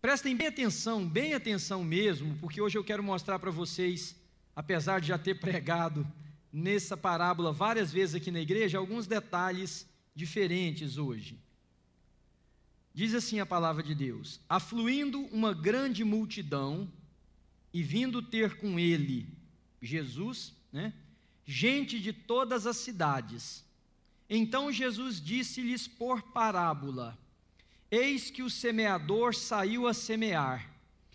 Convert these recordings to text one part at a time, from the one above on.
Prestem bem atenção mesmo, porque hoje eu quero mostrar para vocês, apesar de já ter pregado nessa parábola várias vezes aqui na igreja, alguns detalhes diferentes hoje. Diz assim a palavra de Deus: afluindo uma grande multidão e vindo ter com ele Jesus, gente de todas as cidades. Então Jesus disse-lhes por parábola: eis que o semeador saiu a semear,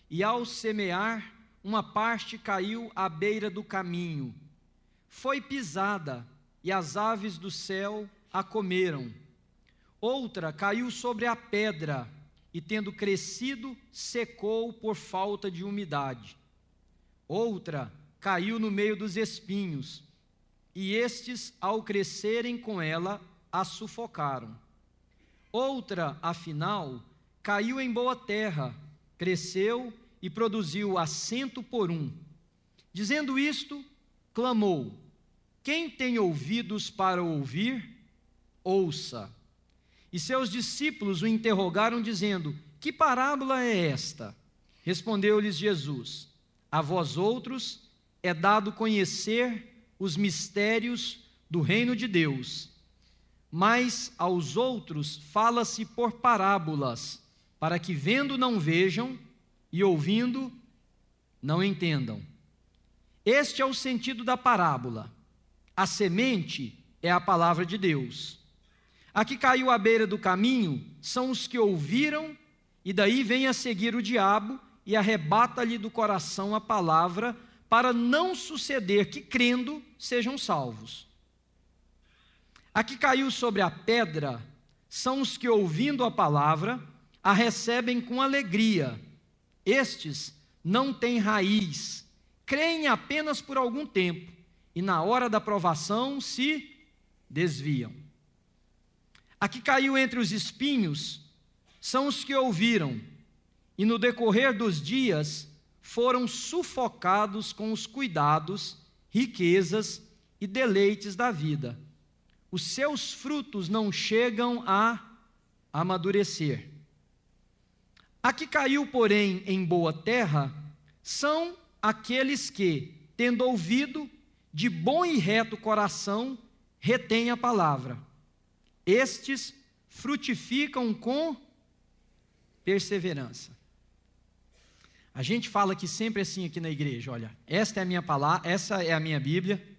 e ao semear, uma parte caiu à beira do caminho. Foi pisada, e as aves do céu a comeram. Outra caiu sobre a pedra, e tendo crescido, secou por falta de umidade. Outra caiu no meio dos espinhos, e estes, ao crescerem com ela, a sufocaram. Outra, afinal, caiu em boa terra, cresceu e produziu a 100 por 1. Dizendo isto, clamou: quem tem ouvidos para ouvir, ouça. E seus discípulos o interrogaram, dizendo: que parábola é esta? Respondeu-lhes Jesus: a vós outros é dado conhecer os mistérios do reino de Deus, mas aos outros fala-se por parábolas, para que vendo não vejam e ouvindo não entendam. Este é o sentido da parábola. A semente é a palavra de Deus. A que caiu à beira do caminho são os que ouviram, e daí vem a seguir o diabo e arrebata-lhe do coração a palavra, para não suceder que, crendo, sejam salvos. A que caiu sobre a pedra são os que, ouvindo a palavra, a recebem com alegria. Estes não têm raiz, creem apenas por algum tempo, e na hora da provação se desviam. A que caiu entre os espinhos são os que ouviram, e no decorrer dos dias foram sufocados com os cuidados, riquezas e deleites da vida. Os seus frutos não chegam a amadurecer. A que caiu, porém, em boa terra, são aqueles que, tendo ouvido, de bom e reto coração, retêm a palavra. Estes frutificam com perseverança. A gente fala aqui sempre assim aqui na igreja: olha, esta é a minha palavra, essa é a minha Bíblia,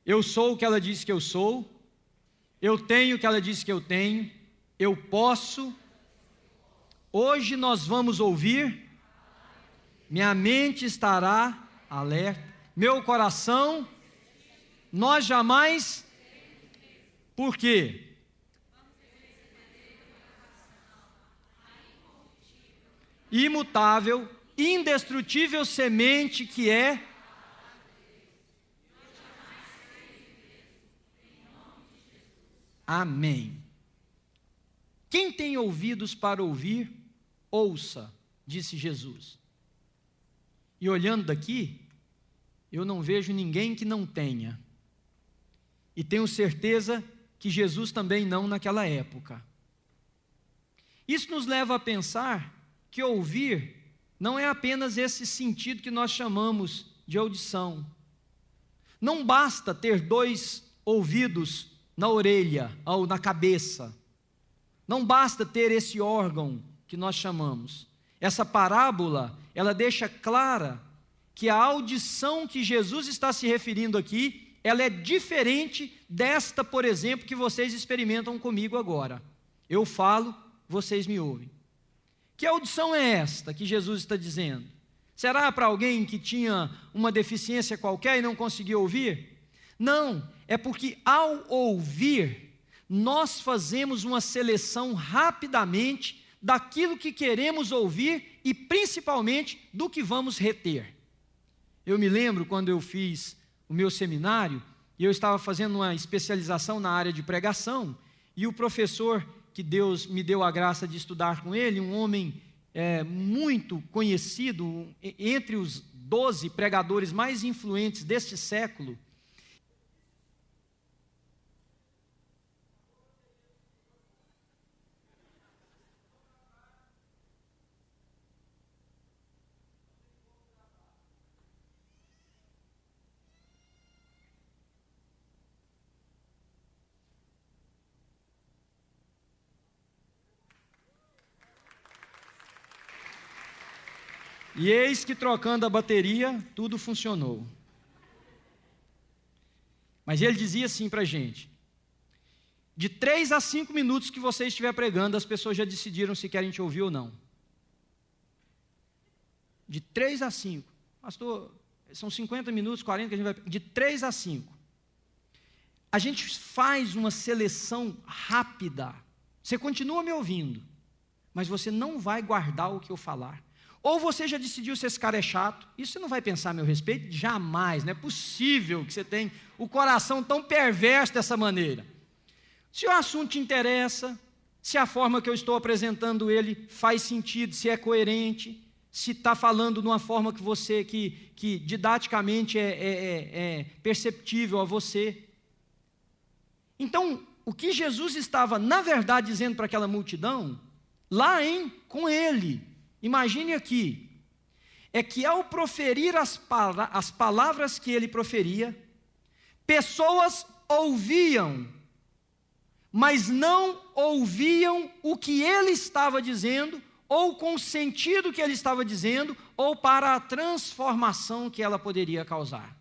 eu sou o que ela diz que eu sou, eu tenho o que ela diz que eu tenho, eu posso. Hoje nós vamos ouvir, minha mente estará alerta, meu coração, nós jamais. Por quê? Imutável, indestrutível semente que é. Amém. Quem tem ouvidos para ouvir, ouça, disse Jesus. E olhando daqui, eu não vejo ninguém que não tenha. E tenho certeza que Jesus também não naquela época. Isso nos leva a pensar que ouvir não é apenas esse sentido que nós chamamos de audição. Não basta ter 2 ouvidos na orelha ou na cabeça. Não basta ter esse órgão que nós chamamos. Essa parábola, ela deixa clara que a audição que Jesus está se referindo aqui, ela é diferente desta, por exemplo, que vocês experimentam comigo agora. Eu falo, vocês me ouvem. Que audição é esta que Jesus está dizendo? Será para alguém que tinha uma deficiência qualquer e não conseguia ouvir? Não, é porque ao ouvir, nós fazemos uma seleção rapidamente daquilo que queremos ouvir e principalmente do que vamos reter. Eu me lembro quando eu fiz o meu seminário, e eu estava fazendo uma especialização na área de pregação, e o professor que Deus me deu a graça de estudar com ele, um homem muito conhecido, entre os 12 pregadores mais influentes deste século, E eis que trocando a bateria, tudo funcionou. Mas ele dizia assim para a gente: de 3 a 5 minutos que você estiver pregando, as pessoas já decidiram se querem te ouvir ou não. De 3 a 5. Pastor, são 50 minutos, 40 que a gente vai... De 3 a 5. A gente faz uma seleção rápida. Você continua me ouvindo, mas você não vai guardar o que eu falar. Ou você já decidiu se esse cara é chato, isso você não vai pensar a meu respeito? Jamais, não é possível que você tenha o coração tão perverso dessa maneira. Se o assunto te interessa, se a forma que eu estou apresentando ele faz sentido, se é coerente, se está falando de uma forma que você, que didaticamente é perceptível a você. Então, o que Jesus estava, na verdade, dizendo para aquela multidão, lá com ele, imagine aqui, é que ao proferir as palavras que ele proferia, pessoas ouviam, mas não ouviam o que ele estava dizendo, ou com o sentido que ele estava dizendo, ou para a transformação que ela poderia causar.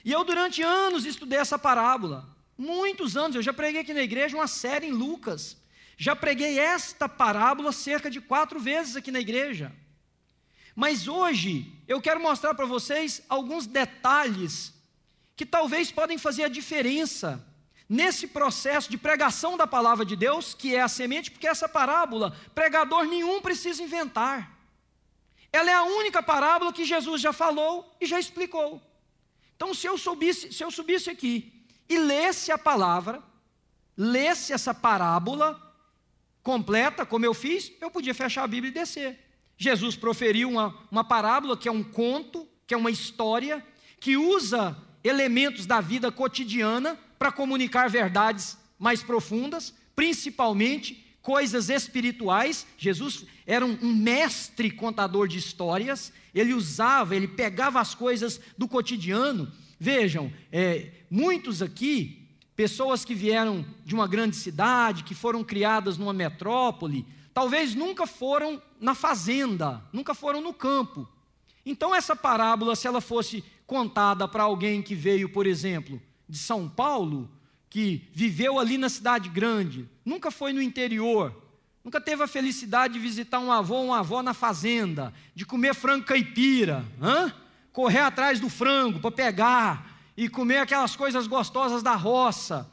E eu durante anos estudei essa parábola, muitos anos, eu já preguei aqui na igreja uma série em Lucas, já preguei esta parábola cerca de 4 vezes aqui na igreja. Mas hoje eu quero mostrar para vocês alguns detalhes que talvez podem fazer a diferença nesse processo de pregação da palavra de Deus, que é a semente, porque essa parábola, pregador nenhum precisa inventar. Ela é a única parábola que Jesus já falou e já explicou. Então, se eu subisse aqui e lesse a palavra, lesse essa parábola completa, como eu fiz, eu podia fechar a Bíblia e descer. Jesus proferiu uma parábola que é um conto, que é uma história, que usa elementos da vida cotidiana para comunicar verdades mais profundas, principalmente coisas espirituais. Jesus era um mestre contador de histórias, ele pegava as coisas do cotidiano. Vejam, muitos aqui, pessoas que vieram de uma grande cidade, que foram criadas numa metrópole, talvez nunca foram na fazenda, nunca foram no campo. Então essa parábola, se ela fosse contada para alguém que veio, por exemplo, de São Paulo, que viveu ali na cidade grande, nunca foi no interior, nunca teve a felicidade de visitar um avô ou uma avó na fazenda, de comer frango caipira, correr atrás do frango para pegar e comer aquelas coisas gostosas da roça,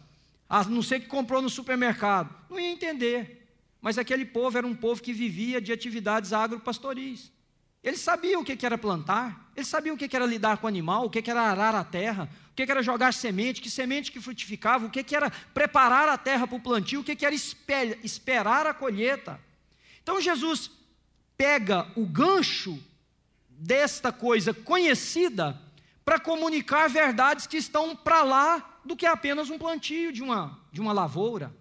a não ser que comprou no supermercado, não ia entender. Mas aquele povo era um povo que vivia de atividades agropastoris. Eles sabiam o que era plantar, eles sabiam o que era lidar com o animal, o que era arar a terra, o que era jogar semente, que semente que frutificava, o que era preparar a terra para o plantio, o que era esperar a colheita. Então Jesus pega o gancho desta coisa conhecida para comunicar verdades que estão para lá do que apenas um plantio de uma lavoura.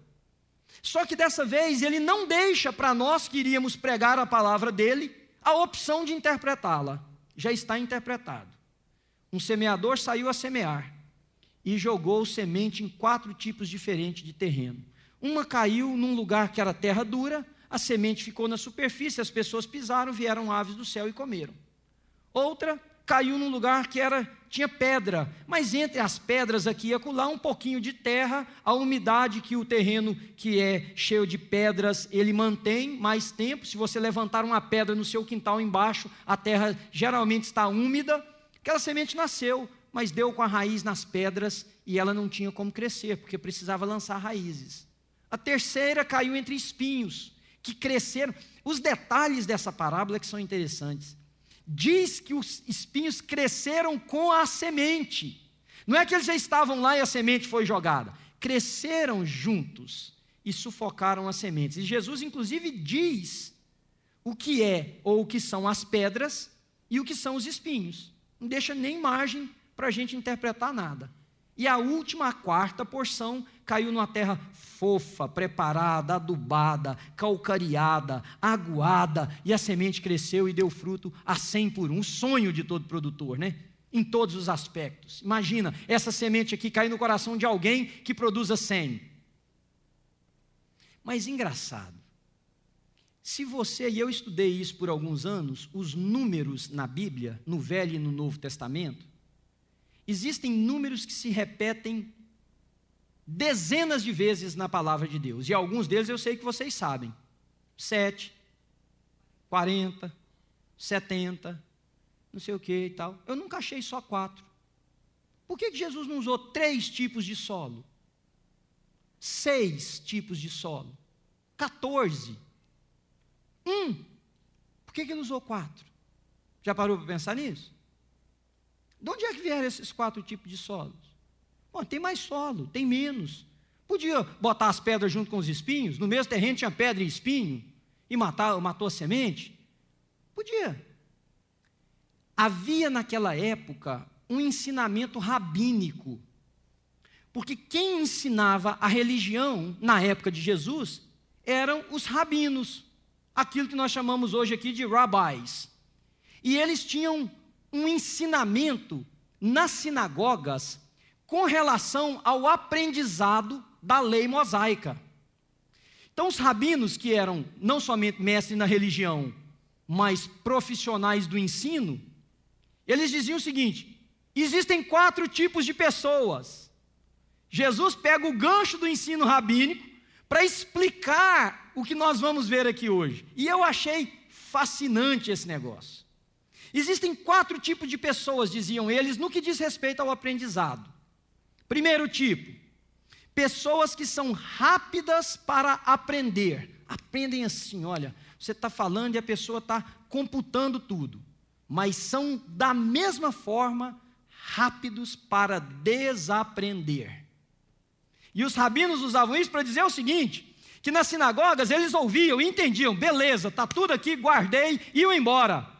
Só que dessa vez ele não deixa para nós que iríamos pregar a palavra dele a opção de interpretá-la. Já está interpretado. Um semeador saiu a semear e jogou semente em 4 tipos diferentes de terreno. Uma caiu num lugar que era terra dura, a semente ficou na superfície, as pessoas pisaram, vieram aves do céu e comeram. Outra caiu num lugar que tinha pedra, mas entre as pedras aqui e acolá um pouquinho de terra, a umidade que o terreno que é cheio de pedras, ele mantém mais tempo. Se você levantar uma pedra no seu quintal embaixo, a terra geralmente está úmida. Aquela semente nasceu, mas deu com a raiz nas pedras e ela não tinha como crescer, porque precisava lançar raízes. A terceira caiu entre espinhos, que cresceram. Os detalhes dessa parábola que são interessantes. Diz que os espinhos cresceram com a semente. Não é que eles já estavam lá e a semente foi jogada. Cresceram juntos e sufocaram as sementes. E Jesus, inclusive, diz o que é ou o que são as pedras e o que são os espinhos. Não deixa nem margem para a gente interpretar nada. E a última, a 4ª porção, caiu numa terra fofa, preparada, adubada, calcareada, aguada, e a semente cresceu e deu fruto a 100 por 1. Um sonho de todo produtor, né? Em todos os aspectos. Imagina, essa semente aqui cair no coração de alguém que produza 100. Mas engraçado, Se você, e eu estudei isso por alguns anos, os números na Bíblia, no Velho e no Novo Testamento, existem números que se repetem dezenas de vezes na palavra de Deus, e alguns deles eu sei que vocês sabem: 7, 40, 70, não sei o que e tal. Eu nunca achei só 4. Por que Jesus não usou 3 tipos de solo? 6 tipos de solo? 14? Por que ele usou 4? Já parou para pensar nisso? De onde é que vieram esses 4 tipos de solos? Bom, tem mais solo, tem menos. Podia botar as pedras junto com os espinhos? No mesmo terreno tinha pedra e espinho? E matou a semente? Podia. Havia naquela época um ensinamento rabínico. Porque quem ensinava a religião na época de Jesus eram os rabinos. Aquilo que nós chamamos hoje aqui de rabbis. E eles tinham um ensinamento nas sinagogas com relação ao aprendizado da lei mosaica. Então, os rabinos, que eram não somente mestres na religião, mas profissionais do ensino, eles diziam o seguinte: existem 4 tipos de pessoas. Jesus pega o gancho do ensino rabínico para explicar o que nós vamos ver aqui hoje. E eu achei fascinante esse negócio. Existem 4 tipos de pessoas, diziam eles, no que diz respeito ao aprendizado. Primeiro tipo, pessoas que são rápidas para aprender. Aprendem assim, olha, você está falando e a pessoa está computando tudo. Mas são da mesma forma rápidos para desaprender. E os rabinos usavam isso para dizer o seguinte: que nas sinagogas eles ouviam e entendiam, beleza, está tudo aqui, guardei, e iam embora.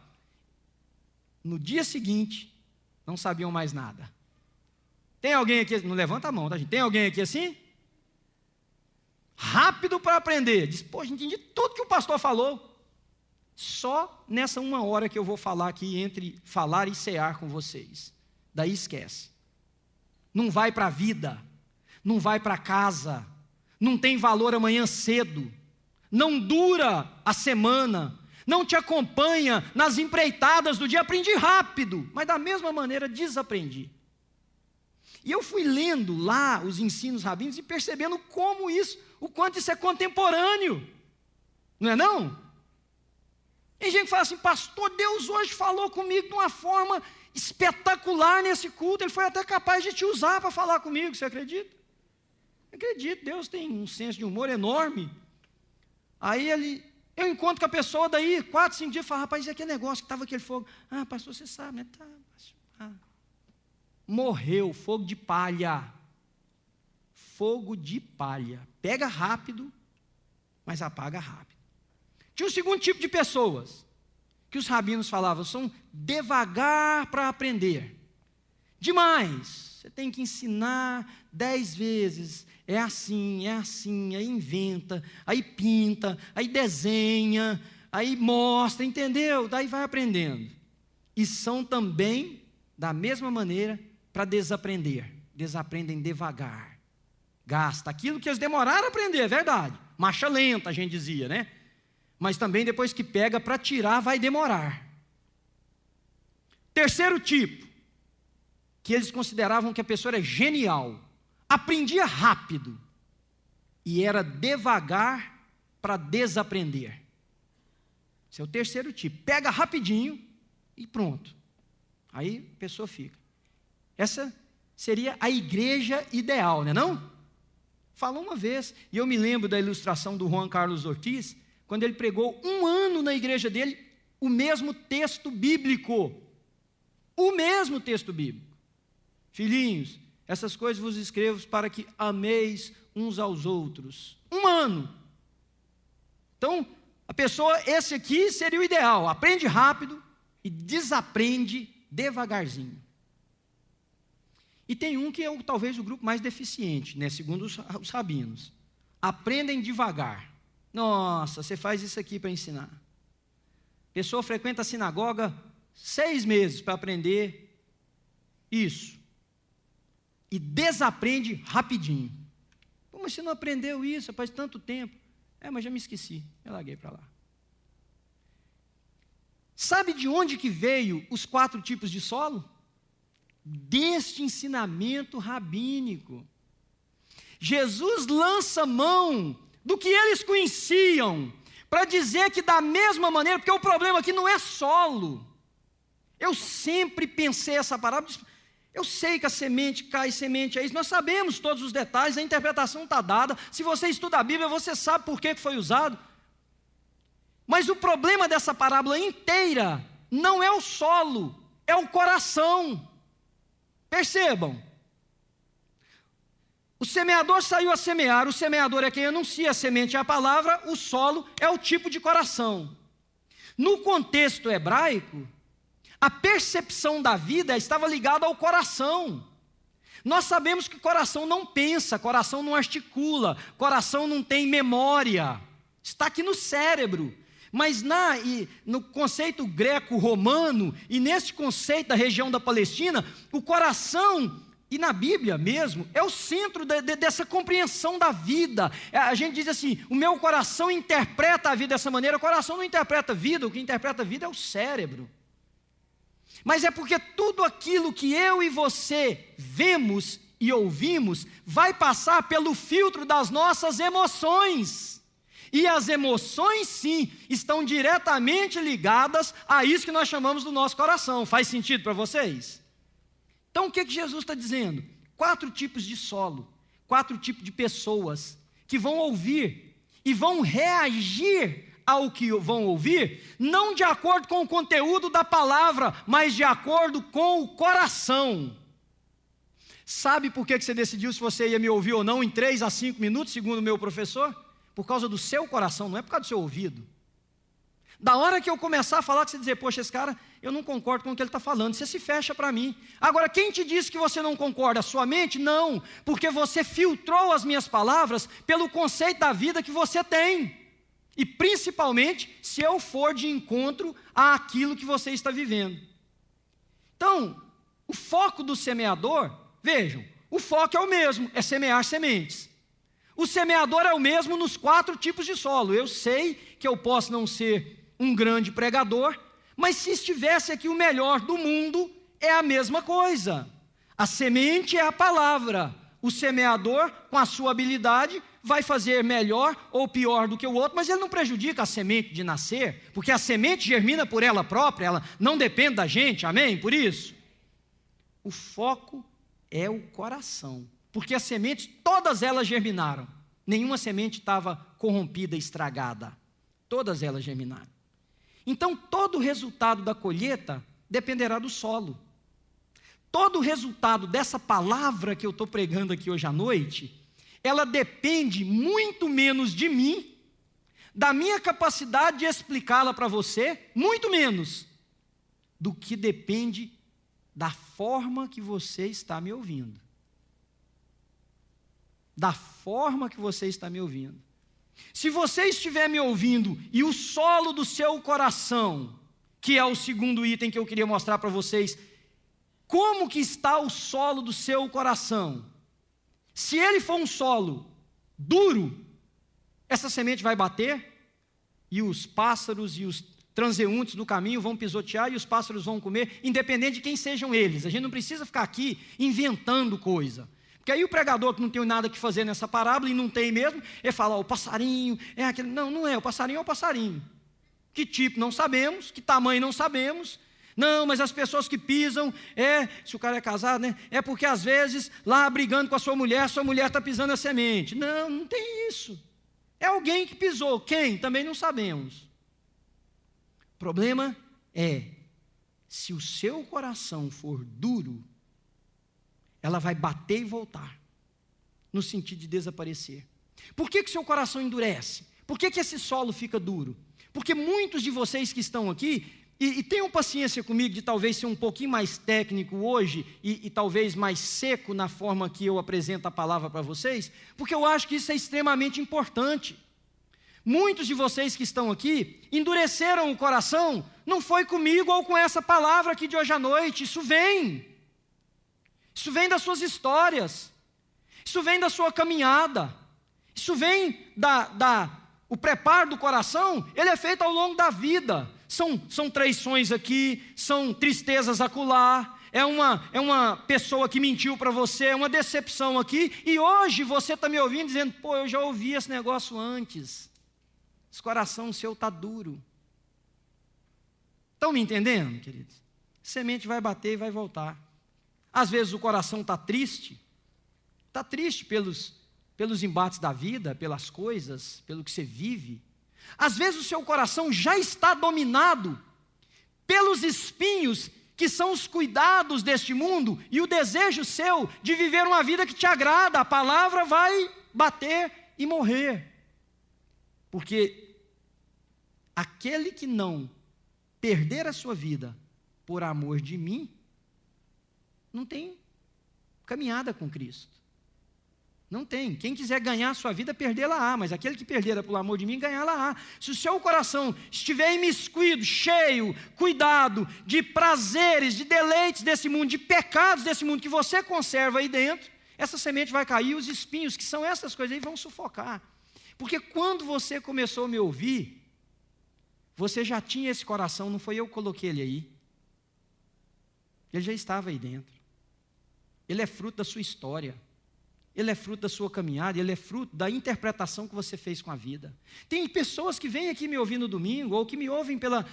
No dia seguinte, não sabiam mais nada. Tem alguém aqui, não levanta a mão, tá, gente? Tem alguém aqui assim? Rápido para aprender. Diz, pô, entendi tudo que o pastor falou. Só nessa 1 hora que eu vou falar aqui, entre falar e cear com vocês. Daí esquece. Não vai para a vida, não vai para casa, não tem valor amanhã cedo, não dura a semana, não te acompanha nas empreitadas do dia. Aprendi rápido, mas da mesma maneira desaprendi. E eu fui lendo lá os ensinos rabinos e percebendo como isso, o quanto isso é contemporâneo. Não é não? Tem gente que fala assim, pastor, Deus hoje falou comigo de uma forma espetacular nesse culto, Ele foi até capaz de te usar para falar comigo, você acredita? Acredito, Deus tem um senso de humor enorme. Aí eu encontro com a pessoa daí, 4, 5 dias, e falo, rapaz, e aquele negócio que estava aquele fogo? Ah, pastor, você sabe, né? Tá, morreu, fogo de palha. Fogo de palha. Pega rápido, mas apaga rápido. Tinha um segundo tipo de pessoas, que os rabinos falavam, são devagar para aprender. Demais. Você tem que ensinar 10 vezes. É assim, aí inventa, aí pinta, aí desenha, aí mostra, entendeu? Daí vai aprendendo. E são também, da mesma maneira, para desaprender. Desaprendem devagar. Gasta aquilo que eles demoraram a aprender, é verdade. Marcha lenta, a gente dizia, né? Mas também depois que pega para tirar, vai demorar. Terceiro tipo, que eles consideravam que a pessoa era genial, aprendia rápido e era devagar para desaprender. Esse é o terceiro tipo, pega rapidinho e pronto. Aí a pessoa fica. Essa seria a igreja ideal, não é não? Falou uma vez, e eu me lembro da ilustração do Juan Carlos Ortiz, quando ele pregou 1 ano na igreja dele, o mesmo texto bíblico. O mesmo texto bíblico. Filhinhos, essas coisas vos escrevo para que ameis uns aos outros. 1 ano. Então, a pessoa, esse aqui seria o ideal. Aprende rápido e desaprende devagarzinho. E tem um que é talvez o grupo mais deficiente, né, segundo os rabinos. Aprendem devagar. Nossa, você faz isso aqui para ensinar. A pessoa frequenta a sinagoga 6 meses para aprender isso. E desaprende rapidinho. Pô, mas você não aprendeu isso faz tanto tempo. Mas já me esqueci, eu larguei para lá. Sabe de onde que veio os 4 tipos de solo? Deste ensinamento rabínico. Jesus lança mão do que eles conheciam, para dizer que da mesma maneira, porque o problema aqui não é solo. Eu sempre pensei essa parábola, eu sei que a semente cai, semente é isso, nós sabemos todos os detalhes, a interpretação está dada, se você estuda a Bíblia, você sabe por que foi usado. Mas o problema dessa parábola inteira não é o solo, é o coração. Percebam, o semeador saiu a semear, o semeador é quem anuncia, a semente é a palavra, o solo é o tipo de coração. No contexto hebraico, a percepção da vida estava ligada ao coração. Nós sabemos que coração não pensa, coração não articula, coração não tem memória, está aqui no cérebro. Mas no conceito greco-romano, e nesse conceito da região da Palestina, o coração, e na Bíblia mesmo, é o centro dessa compreensão da vida. A gente diz assim, o meu coração interpreta a vida dessa maneira. O coração não interpreta a vida, o que interpreta a vida é o cérebro. Mas é porque tudo aquilo que eu e você vemos e ouvimos, vai passar pelo filtro das nossas emoções. E as emoções, sim, estão diretamente ligadas a isso que nós chamamos do nosso coração. Faz sentido para vocês? Então, o que Jesus está dizendo? 4 tipos de solo, 4 tipos de pessoas que vão ouvir e vão reagir ao que vão ouvir, não de acordo com o conteúdo da palavra, mas de acordo com o coração. Sabe por que você decidiu se você ia me ouvir ou não em 3 a 5 minutos, segundo o meu professor? Por causa do seu coração, não é por causa do seu ouvido. Da hora que eu começar a falar, que você dizer, poxa, esse cara, eu não concordo com o que ele está falando, você se fecha para mim. Agora, quem te disse que você não concorda? A sua mente? Não, porque você filtrou as minhas palavras pelo conceito da vida que você tem. E principalmente, se eu for de encontro àquilo que você está vivendo. Então, o foco do semeador, vejam, o foco é o mesmo, é semear sementes. O semeador é o mesmo nos 4 tipos de solo. Eu sei que eu posso não ser um grande pregador, mas se estivesse aqui o melhor do mundo, é a mesma coisa. A semente é a palavra. O semeador, com a sua habilidade, vai fazer melhor ou pior do que o outro, mas ele não prejudica a semente de nascer, porque a semente germina por ela própria, ela não depende da gente, amém? Por isso, o foco é o coração, porque as sementes, todas elas germinaram, nenhuma semente estava corrompida, estragada, todas elas germinaram. Então, todo o resultado da colheita dependerá do solo. Todo o resultado dessa palavra que eu estou pregando aqui hoje à noite, ela depende muito menos de mim, da minha capacidade de explicá-la para você, muito menos do que depende da forma que você está me ouvindo. Da forma que você está me ouvindo. Se você estiver me ouvindo e o solo do seu coração, que é o segundo item que eu queria mostrar para vocês, como que está o solo do seu coração? Se ele for um solo duro, essa semente vai bater e os pássaros e os transeuntes do caminho vão pisotear e os pássaros vão comer, independente de quem sejam eles. A gente não precisa ficar aqui inventando coisa. Porque aí o pregador que não tem nada que fazer nessa parábola, e não tem mesmo, ele fala, o passarinho é aquele... Não, não é, o passarinho é o passarinho. Que tipo não sabemos, que tamanho não sabemos. Não, mas as pessoas que pisam, se o cara é casado, né? É porque às vezes, lá brigando com a sua mulher está pisando a semente. Não, não tem isso. É alguém que pisou, quem? Também não sabemos. O problema é, se o seu coração for duro, ela vai bater e voltar, no sentido de desaparecer. Por que o seu coração endurece? Por que esse solo fica duro? Porque muitos de vocês que estão aqui, e tenham paciência comigo de talvez ser um pouquinho mais técnico hoje, e talvez mais seco na forma que eu apresento a palavra para vocês, porque eu acho que isso é extremamente importante. Muitos de vocês que estão aqui, endureceram o coração, não foi comigo ou com essa palavra aqui de hoje à noite, isso vem das suas histórias, isso vem da sua caminhada, isso vem o preparo do coração, ele é feito ao longo da vida. São traições aqui, são tristezas acolá, é uma pessoa que mentiu para você, é uma decepção aqui, e hoje você está me ouvindo dizendo, pô, eu já ouvi esse negócio antes, esse coração seu está duro. Estão me entendendo, queridos? Semente vai bater e vai voltar. Às vezes o coração está triste pelos embates da vida, pelas coisas, pelo que você vive. Às vezes o seu coração já está dominado pelos espinhos que são os cuidados deste mundo e o desejo seu de viver uma vida que te agrada. A palavra vai bater e morrer. Porque aquele que não perder a sua vida por amor de mim, não tem caminhada com Cristo. Não tem. Quem quiser ganhar a sua vida, perdê-la-á, mas aquele que perder por amor de mim, ganhá-la-á. Se o seu coração estiver imiscuído, cheio, cuidado de prazeres, de deleites desse mundo, de pecados desse mundo que você conserva aí dentro, essa semente vai cair, os espinhos, que são essas coisas aí, vão sufocar. Porque quando você começou a me ouvir, você já tinha esse coração, não foi eu que coloquei ele aí. Ele já estava aí dentro. Ele é fruto da sua história. Ele é fruto da sua caminhada, ele é fruto da interpretação que você fez com a vida. Tem pessoas que vêm aqui me ouvir no domingo, ou que me ouvem pela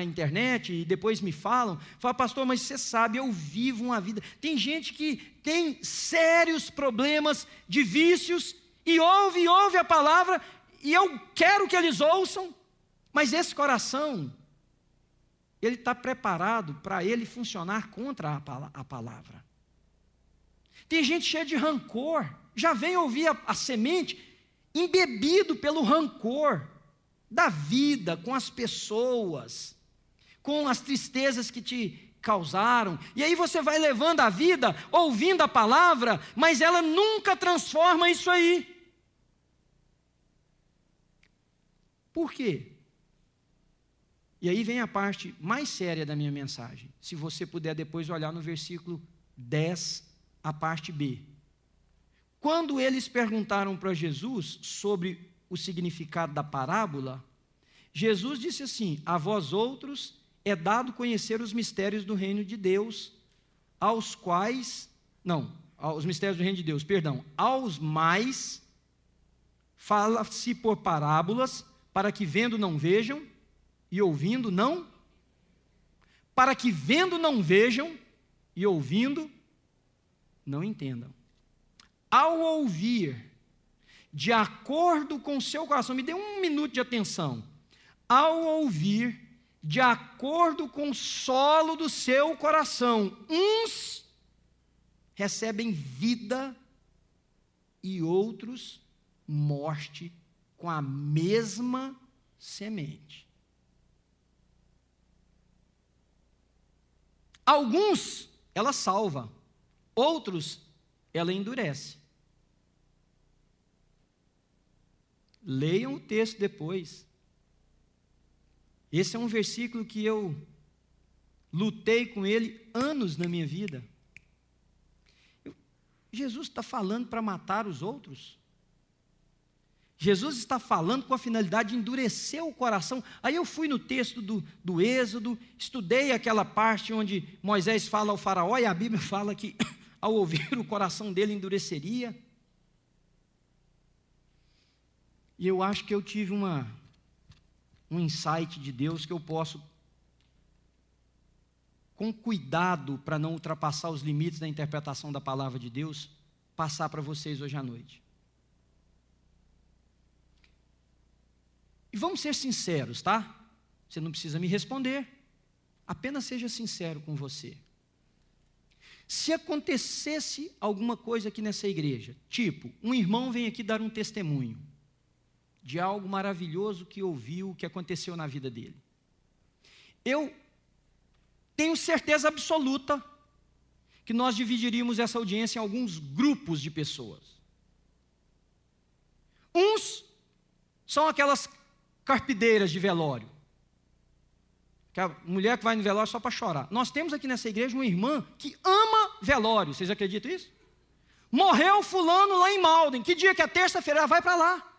internet e depois me falam, pastor, mas você sabe, eu vivo uma vida. Tem gente que tem sérios problemas de vícios, e ouve a palavra, e eu quero que eles ouçam, mas esse coração, ele está preparado para ele funcionar contra a palavra. Tem gente cheia de rancor, já vem ouvir a semente, embebido pelo rancor da vida, com as pessoas, com as tristezas que te causaram, e aí você vai levando a vida, ouvindo a palavra, mas ela nunca transforma isso aí. Por quê? E aí vem a parte mais séria da minha mensagem, se você puder depois olhar no versículo 10, a parte B. Quando eles perguntaram para Jesus sobre o significado da parábola, Jesus disse assim: a vós outros é dado conhecer os mistérios do reino de Deus, aos mistérios do reino de Deus, aos mais fala-se por parábolas, para que vendo não vejam, e ouvindo não, para que vendo não vejam, e ouvindo não entendam. Ao ouvir, de acordo com o seu coração, me dê um minuto de atenção. Ao ouvir, de acordo com o solo do seu coração, uns recebem vida e outros morte com a mesma semente. Alguns ela salva, outros, ela endurece. Leiam o texto depois. Esse é um versículo que eu lutei com ele anos na minha vida. Jesus está falando para matar os outros? Jesus está falando com a finalidade de endurecer o coração. Aí eu fui no texto do Êxodo, estudei aquela parte onde Moisés fala ao faraó, e a Bíblia fala que ao ouvir o coração dele endureceria. E eu acho que eu tive um insight de Deus que eu posso, com cuidado para não ultrapassar os limites da interpretação da palavra de Deus, passar para vocês hoje à noite. E vamos ser sinceros, tá? Você não precisa me responder, apenas seja sincero com você. Se acontecesse alguma coisa aqui nessa igreja, tipo, um irmão vem aqui dar um testemunho de algo maravilhoso que ouviu, que aconteceu na vida dele. Eu tenho certeza absoluta que nós dividiríamos essa audiência em alguns grupos de pessoas. Uns são aquelas carpideiras de velório, que a mulher que vai no velório só para chorar. Nós temos aqui nessa igreja uma irmã que ama velório. Vocês acreditam nisso? Morreu fulano lá em Malden. Que dia que é terça-feira? Ela vai para lá.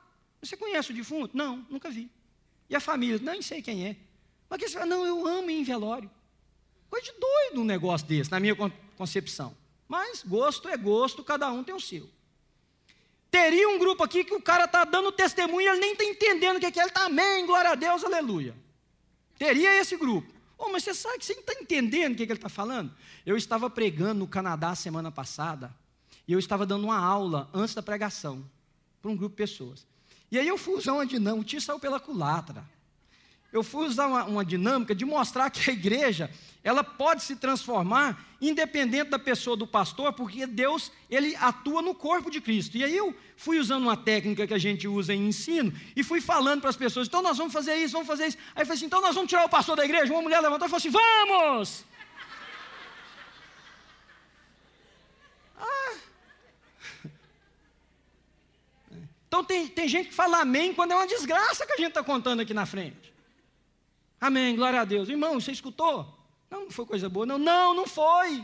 Você conhece o defunto? Não, nunca vi. E a família? Nem sei quem é. Mas que você fala, não, eu amo ir em velório. Coisa de doido um negócio desse, na minha concepção. Mas gosto é gosto, cada um tem o seu. Teria um grupo aqui que o cara está dando testemunho e ele nem está entendendo o que é, ele está amém, glória a Deus, aleluia. Teria esse grupo. Oh, mas você sabe que você não está entendendo o que ele está falando? Eu estava pregando no Canadá semana passada, e eu estava dando uma aula antes da pregação, para um grupo de pessoas. E aí eu fui usar uma dinâmica, o tiro saiu pela culatra. Eu fui usar uma dinâmica de mostrar que a igreja, ela pode se transformar independente da pessoa do pastor, porque Deus, ele atua no corpo de Cristo. E aí eu fui usando uma técnica que a gente usa em ensino, e fui falando para as pessoas, então nós vamos fazer isso, vamos fazer isso. Aí eu falei assim, então nós vamos tirar o pastor da igreja. Uma mulher levantou e falou assim, vamos! Então tem gente que fala amém quando é uma desgraça que a gente está contando aqui na frente. Amém, glória a Deus. Irmão, você escutou? Não foi coisa boa, não. Não foi.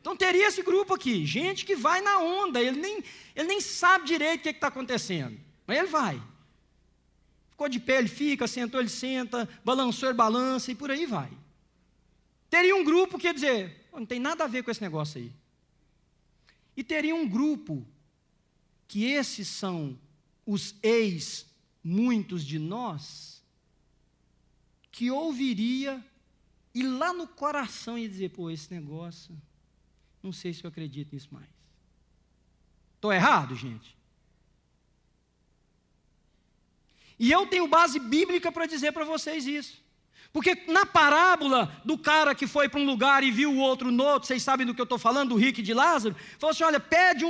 Então teria esse grupo aqui, gente que vai na onda, ele nem sabe direito o que está acontecendo, mas ele vai. Ficou de pé, ele fica, sentou, ele senta, balançou, ele balança e por aí vai. Teria um grupo que ia dizer, não tem nada a ver com esse negócio aí. E teria um grupo que esses são os muitos de nós, que ouviria e lá no coração ia dizer, pô, esse negócio, não sei se eu acredito nisso mais. Estou errado, gente? E eu tenho base bíblica para dizer para vocês isso. Porque na parábola do cara que foi para um lugar e viu o outro no outro, vocês sabem do que eu estou falando, do rico e de Lázaro, falou assim, olha, pede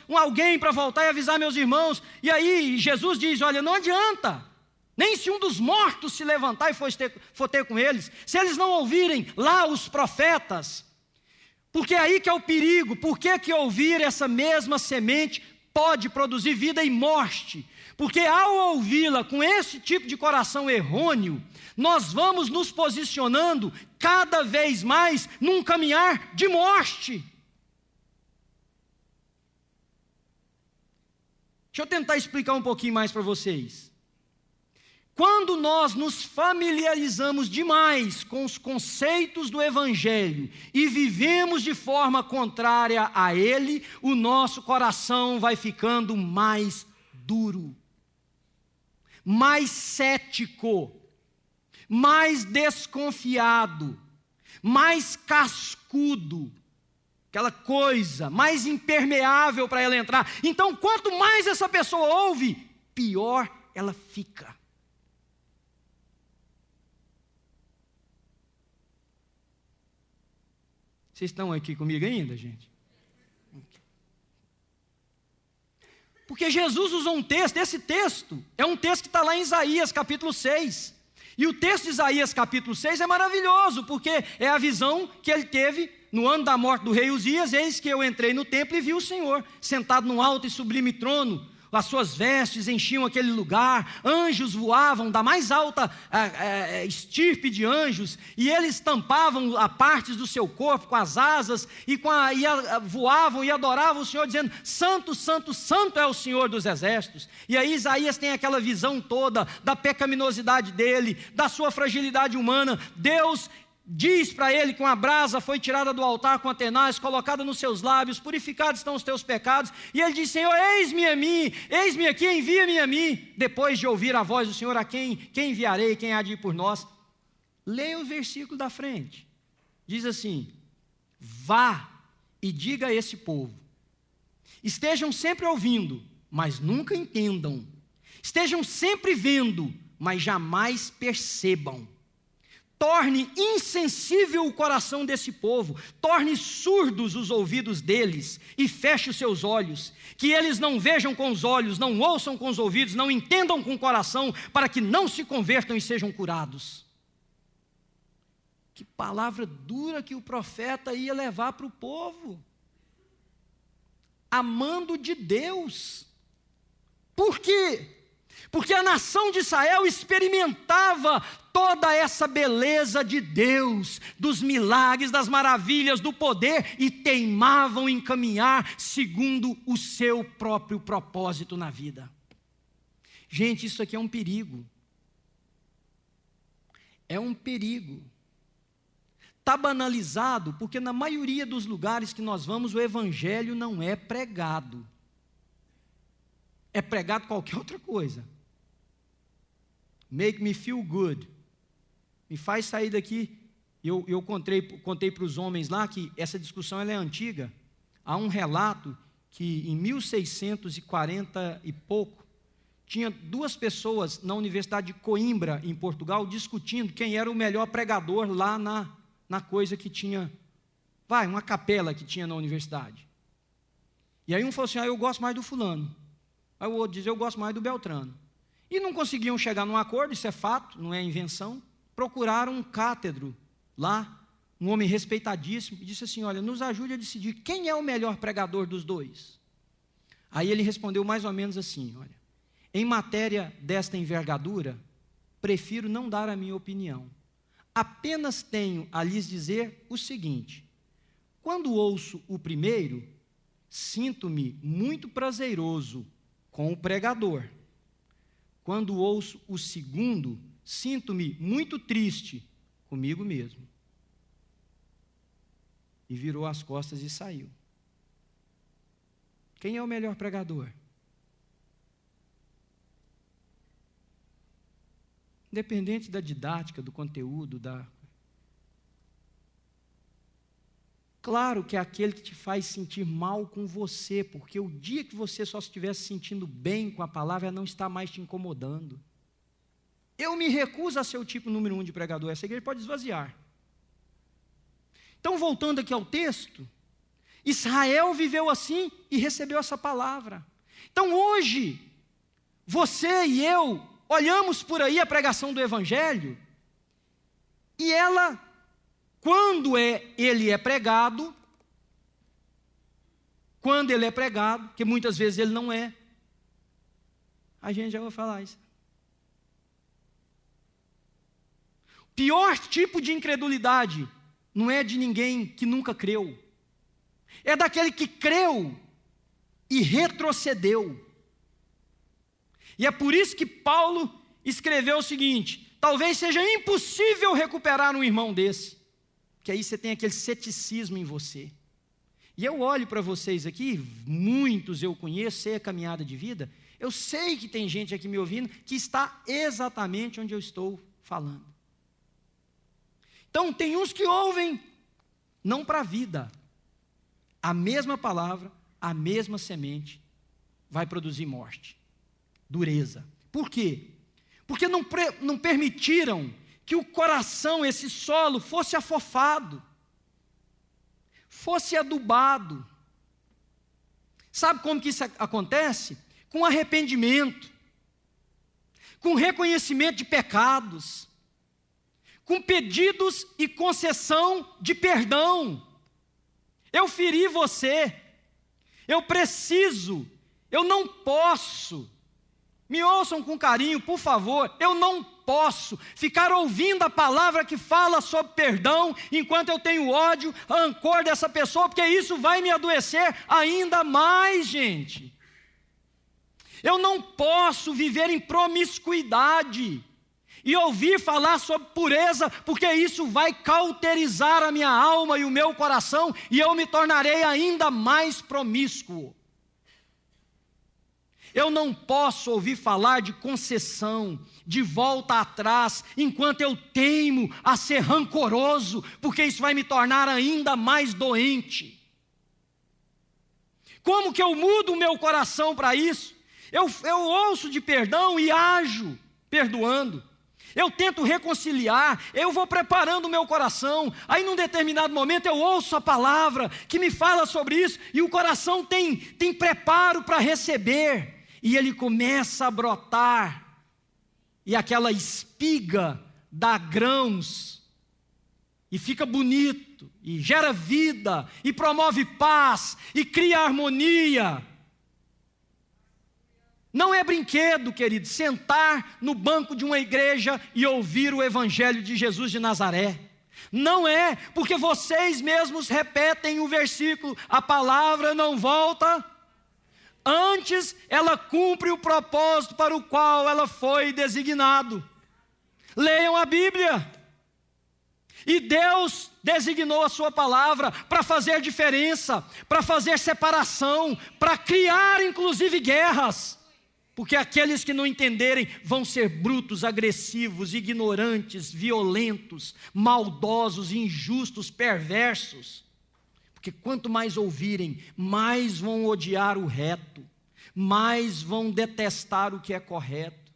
alguém para voltar e avisar meus irmãos. E aí Jesus diz, olha, não adianta. Nem se um dos mortos se levantar e for ter com eles, se eles não ouvirem lá os profetas, porque é aí que é o perigo. Por que ouvir essa mesma semente pode produzir vida e morte? Porque ao ouvi-la com esse tipo de coração errôneo, nós vamos nos posicionando cada vez mais num caminhar de morte. Deixa eu tentar explicar um pouquinho mais para vocês. Quando nós nos familiarizamos demais com os conceitos do Evangelho e vivemos de forma contrária a ele, o nosso coração vai ficando mais duro, mais cético, mais desconfiado, mais cascudo, aquela coisa mais impermeável para ela entrar. Então, quanto mais essa pessoa ouve, pior ela fica. Vocês estão aqui comigo ainda, gente? Porque Jesus usou um texto, esse texto é um texto que está lá em Isaías capítulo 6. E o texto de Isaías capítulo 6 é maravilhoso, porque é a visão que ele teve no ano da morte do rei Uzias. Eis que eu entrei no templo e vi o Senhor, sentado num alto e sublime trono. As suas vestes enchiam aquele lugar, anjos voavam da mais alta estirpe de anjos, e eles tampavam a partes do seu corpo com as asas, voavam e adoravam o Senhor, dizendo, santo, santo, santo é o Senhor dos exércitos. E aí Isaías tem aquela visão toda da pecaminosidade dele, da sua fragilidade humana. Deus diz para ele que uma brasa foi tirada do altar com a tenaz, colocada nos seus lábios, purificados estão os teus pecados, e ele diz, Senhor, eis-me aqui, envia-me a mim. Depois de ouvir a voz do Senhor, a quem enviarei, quem há de ir por nós? Leia o versículo da frente, diz assim, vá e diga a esse povo, estejam sempre ouvindo, mas nunca entendam, estejam sempre vendo, mas jamais percebam. Torne insensível o coração desse povo, torne surdos os ouvidos deles e feche os seus olhos, que eles não vejam com os olhos, não ouçam com os ouvidos, não entendam com o coração, para que não se convertam e sejam curados. Que palavra dura que o profeta ia levar para o povo, amando de Deus. Por quê? Porque a nação de Israel experimentava toda essa beleza de Deus, dos milagres, das maravilhas, do poder, e teimavam em caminhar segundo o seu próprio propósito na vida. Gente, isso aqui é um perigo. É um perigo. Está banalizado porque na maioria dos lugares que nós vamos, o evangelho não é pregado. É pregado qualquer outra coisa. Make me feel good. Me faz sair daqui. Eu contei para os homens lá que essa discussão ela é antiga. Há um relato que em 1640 e pouco, tinha duas pessoas na Universidade de Coimbra, em Portugal, discutindo quem era o melhor pregador lá na coisa que tinha, uma capela que tinha na universidade. E aí um falou assim, eu gosto mais do fulano. Aí o outro diz, eu gosto mais do Beltrano. E não conseguiam chegar num acordo, isso é fato, não é invenção. Procuraram um cátedro lá, um homem respeitadíssimo, e disse assim, olha, nos ajude a decidir quem é o melhor pregador dos dois. Aí ele respondeu mais ou menos assim, olha, em matéria desta envergadura, prefiro não dar a minha opinião. Apenas tenho a lhes dizer o seguinte, quando ouço o primeiro, sinto-me muito prazeroso com o pregador. Quando ouço o segundo, sinto-me muito triste comigo mesmo. E virou as costas e saiu. Quem é o melhor pregador? Independente da didática, do conteúdo, Claro que é aquele que te faz sentir mal com você, porque o dia que você só estiver se sentindo bem com a palavra, ela não está mais te incomodando. Eu me recuso a ser o tipo número 1 de pregador, essa igreja pode esvaziar. Então, voltando aqui ao texto, Israel viveu assim e recebeu essa palavra. Então, hoje, você e eu olhamos por aí a pregação do Evangelho, e ela, quando ele é pregado, que muitas vezes ele não é, a gente já vai falar isso. O pior tipo de incredulidade não é de ninguém que nunca creu, é daquele que creu e retrocedeu. E é por isso que Paulo escreveu o seguinte, talvez seja impossível recuperar um irmão desse, porque aí você tem aquele ceticismo em você. E eu olho para vocês aqui, muitos eu conheço, sei a caminhada de vida, eu sei que tem gente aqui me ouvindo que está exatamente onde eu estou falando. Então, tem uns que ouvem, não para a vida, a mesma palavra, a mesma semente, vai produzir morte, dureza. Por quê? Porque não permitiram que o coração, esse solo, fosse afofado, fosse adubado. Sabe como que isso acontece? Com arrependimento, com reconhecimento de pecados, com pedidos e concessão de perdão. Eu feri você, eu preciso, eu não posso. Me ouçam com carinho, por favor, eu não posso ficar ouvindo a palavra que fala sobre perdão, enquanto eu tenho ódio, rancor dessa pessoa, porque isso vai me adoecer ainda mais, gente. Eu não posso viver em promiscuidade e ouvir falar sobre pureza, porque isso vai cauterizar a minha alma e o meu coração, e eu me tornarei ainda mais promíscuo. Eu não posso ouvir falar de concessão, de volta atrás, enquanto eu teimo a ser rancoroso, porque isso vai me tornar ainda mais doente. Como que eu mudo o meu coração para isso? Eu ouço de perdão e ajo perdoando. Eu tento reconciliar, eu vou preparando o meu coração, aí num determinado momento eu ouço a palavra que me fala sobre isso, e o coração tem preparo para receber, e ele começa a brotar, e aquela espiga dá grãos, e fica bonito, e gera vida, e promove paz, e cria harmonia. Não é brinquedo, querido, sentar no banco de uma igreja e ouvir o Evangelho de Jesus de Nazaré. Não é, porque vocês mesmos repetem o versículo, a palavra não volta, antes ela cumpre o propósito para o qual ela foi designado. Leiam a Bíblia. E Deus designou a sua palavra para fazer diferença, para fazer separação, para criar inclusive guerras. Porque aqueles que não entenderem vão ser brutos, agressivos, ignorantes, violentos, maldosos, injustos, perversos. Porque quanto mais ouvirem, mais vão odiar o reto, mais vão detestar o que é correto.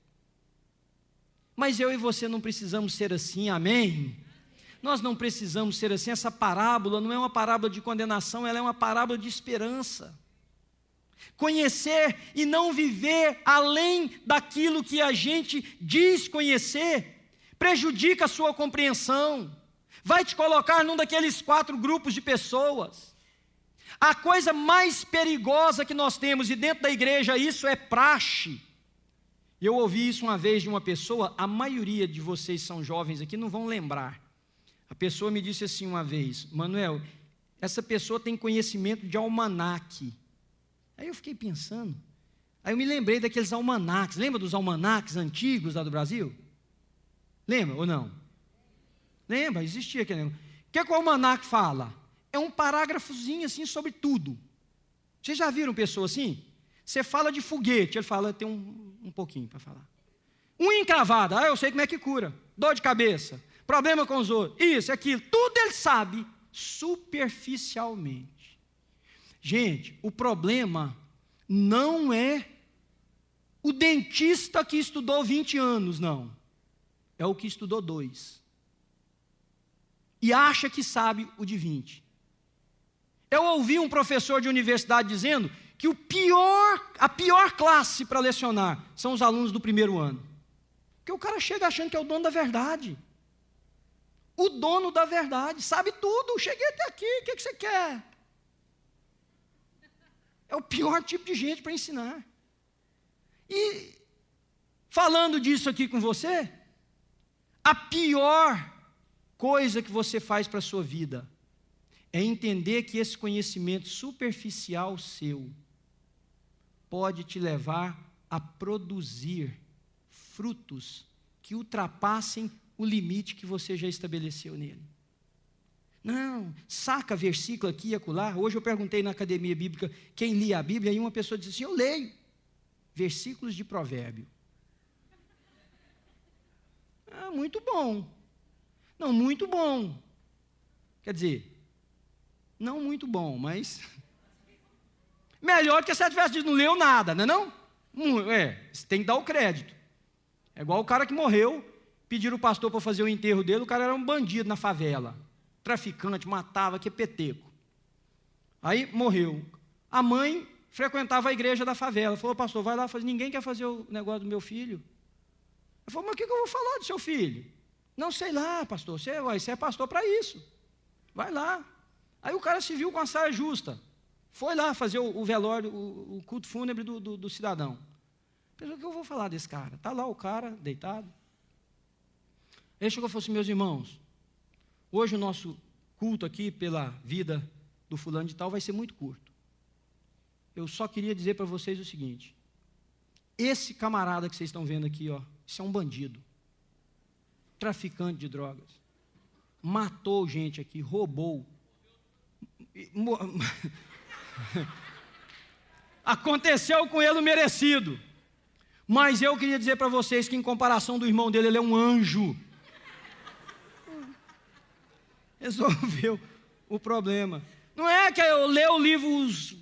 Mas eu e você não precisamos ser assim, amém? Nós não precisamos ser assim. Essa parábola não é uma parábola de condenação, ela é uma parábola de esperança. Conhecer e não viver além daquilo que a gente diz conhecer, prejudica a sua compreensão, vai te colocar num daqueles 4 grupos de pessoas. A coisa mais perigosa que nós temos, e dentro da igreja isso é praxe. Eu ouvi isso uma vez de uma pessoa, a maioria de vocês são jovens aqui, não vão lembrar. A pessoa me disse assim uma vez: Manuel, essa pessoa tem conhecimento de almanaque. Aí eu fiquei pensando, aí eu me lembrei daqueles almanaques, lembra dos almanaques antigos lá do Brasil? Lembra ou não? Lembra, existia aquele negócio. O que o almanaque fala? É um parágrafozinho assim sobre tudo. Vocês já viram pessoa assim? Você fala de foguete, ele fala, tem um pouquinho para falar. Unha encravada, eu sei como é que cura. Dor de cabeça, problema com os outros, isso, aquilo, tudo ele sabe, superficialmente. Gente, o problema não é o dentista que estudou 20 anos, não. É o que estudou 2. E acha que sabe o de 20. Eu ouvi um professor de universidade dizendo que a pior classe para lecionar são os alunos do 1º ano. Porque o cara chega achando que é o dono da verdade. O dono da verdade, sabe tudo, cheguei até aqui, o que você quer? É o pior tipo de gente para ensinar. E, falando disso aqui com você, a pior coisa que você faz para a sua vida é entender que esse conhecimento superficial seu pode te levar a produzir frutos que ultrapassem o limite que você já estabeleceu nele. Não, saca versículo aqui e acolá. Hoje eu perguntei na academia bíblica quem lia a Bíblia, e uma pessoa disse assim: eu leio versículos de provérbio. Muito bom. Não, muito bom. Quer dizer, não muito bom, mas melhor que se você tivesse dito não leu nada, não é não? Você tem que dar o crédito. É igual o cara que morreu, pediram o pastor para fazer o enterro dele, o cara era um bandido na favela. Traficante, matava, que peteco. Aí morreu. A mãe frequentava a igreja da favela. Falou: pastor, vai lá fazer. Ninguém quer fazer o negócio do meu filho. Ele falou: mas o que eu vou falar do seu filho? Não, sei lá, pastor. Você é pastor para isso. Vai lá. Aí o cara se viu com a saia justa. Foi lá fazer o velório, o culto fúnebre do cidadão. Pensou: o que eu vou falar desse cara? Está lá o cara deitado. Ele chegou e falou assim: meus irmãos, hoje o nosso culto aqui pela vida do fulano de tal vai ser muito curto. Eu só queria dizer para vocês o seguinte: esse camarada que vocês estão vendo aqui, isso é um bandido, traficante de drogas, matou gente aqui, roubou. Aconteceu com ele o merecido. Mas eu queria dizer para vocês que em comparação do irmão dele, ele é um anjo. Resolveu o problema. Não é que eu leio o livro, os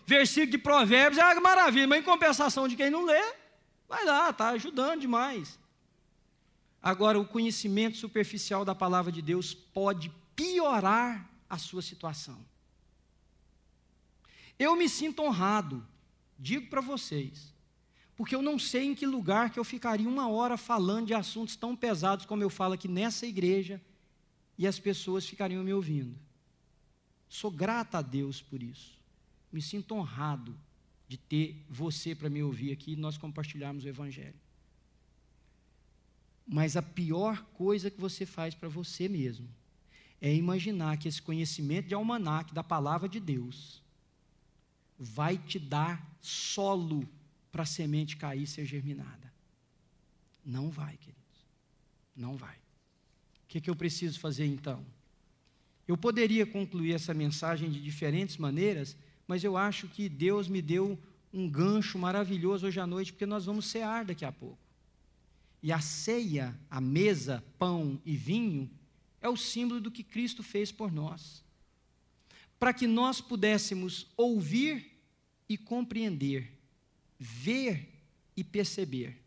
versículos de provérbios, é maravilha, mas em compensação de quem não lê, vai lá, está ajudando demais. Agora, o conhecimento superficial da palavra de Deus pode piorar a sua situação. Eu me sinto honrado, digo para vocês, porque eu não sei em que lugar que eu ficaria 1 hora falando de assuntos tão pesados como eu falo aqui nessa igreja, e as pessoas ficariam me ouvindo. Sou grata a Deus por isso. Me sinto honrado de ter você para me ouvir aqui e nós compartilharmos o Evangelho. Mas a pior coisa que você faz para você mesmo é imaginar que esse conhecimento de almanaque da palavra de Deus vai te dar solo para a semente cair e ser germinada. Não vai, queridos. Não vai. que eu preciso fazer então? Eu poderia concluir essa mensagem de diferentes maneiras, mas eu acho que Deus me deu um gancho maravilhoso hoje à noite, porque nós vamos cear daqui a pouco. E a ceia, a mesa, pão e vinho, é o símbolo do que Cristo fez por nós. Para que nós pudéssemos ouvir e compreender, ver e perceber.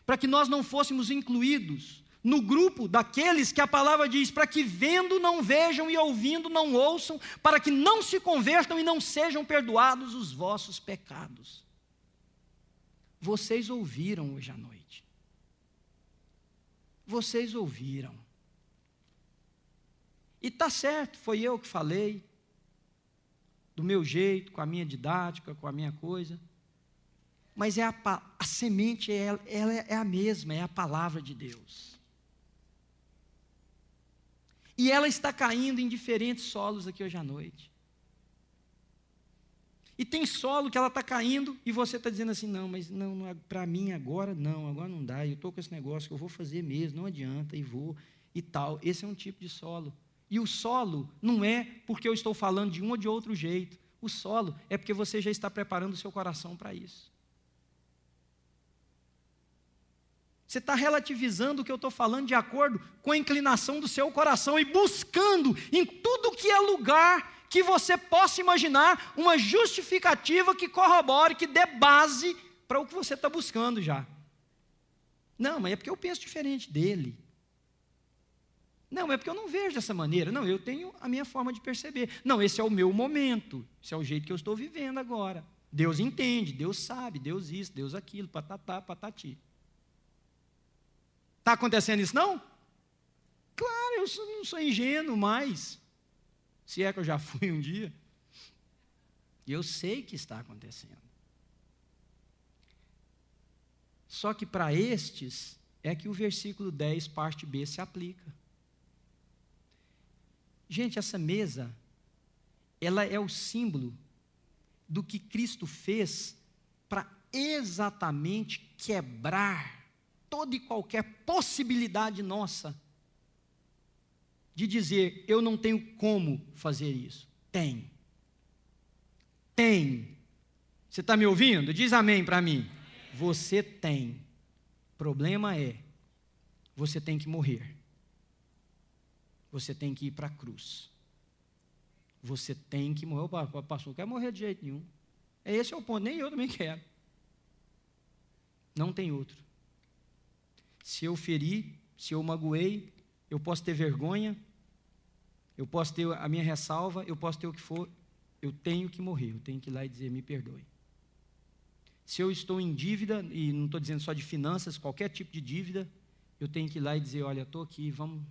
Para que nós não fôssemos incluídos no grupo daqueles que a palavra diz, para que vendo não vejam e ouvindo não ouçam, para que não se convertam e não sejam perdoados os vossos pecados. Vocês ouviram hoje à noite. Vocês ouviram. E está certo, foi eu que falei, do meu jeito, com a minha didática, com a minha coisa. Mas a semente, ela é a mesma, é a palavra de Deus. E ela está caindo em diferentes solos aqui hoje à noite. E tem solo que ela está caindo e você está dizendo assim, não, mas não para mim agora não dá, eu estou com esse negócio que eu vou fazer mesmo, não adianta, e vou, e tal. Esse é um tipo de solo. E o solo não é porque eu estou falando de um ou de outro jeito. O solo é porque você já está preparando o seu coração para isso. Você está relativizando o que eu estou falando de acordo com a inclinação do seu coração e buscando em tudo que é lugar que você possa imaginar uma justificativa que corrobore, que dê base para o que você está buscando já. Não, mas é porque eu penso diferente dele. Não, é porque eu não vejo dessa maneira. Não, eu tenho a minha forma de perceber. Não, esse é o meu momento. Esse é o jeito que eu estou vivendo agora. Deus entende, Deus sabe, Deus isso, Deus aquilo, patatá, patati. Está acontecendo isso não? Claro, eu não sou ingênuo mais. Se é que eu já fui um dia. E eu sei que está acontecendo. Só que para estes é que o versículo 10, parte B, se aplica. Gente, essa mesa, ela é o símbolo do que Cristo fez para exatamente quebrar toda e qualquer possibilidade nossa de dizer, eu não tenho como fazer isso. Tem. Você está me ouvindo? Diz amém para mim. Você tem. O problema é, você tem que morrer. Você tem que ir para a cruz. Você tem que morrer. O pastor não quer morrer de jeito nenhum. Esse é o ponto, nem eu também quero. Não tem outro. Se eu feri, se eu magoei, eu posso ter vergonha, eu posso ter a minha ressalva, eu posso ter o que for, eu tenho que morrer, eu tenho que ir lá e dizer, me perdoe. Se eu estou em dívida, e não estou dizendo só de finanças, qualquer tipo de dívida, eu tenho que ir lá e dizer, olha, estou aqui, vamos.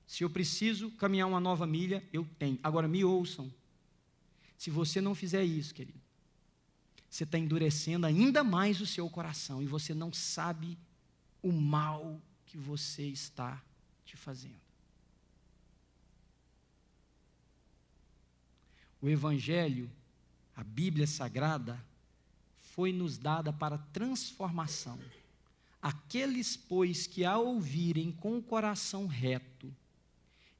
Se eu preciso caminhar uma nova milha, eu tenho. Agora, me ouçam. Se você não fizer isso, querido, você está endurecendo ainda mais o seu coração e você não sabe o mal que você está te fazendo. O Evangelho, a Bíblia Sagrada, foi nos dada para transformação. Aqueles, pois, que a ouvirem com o coração reto,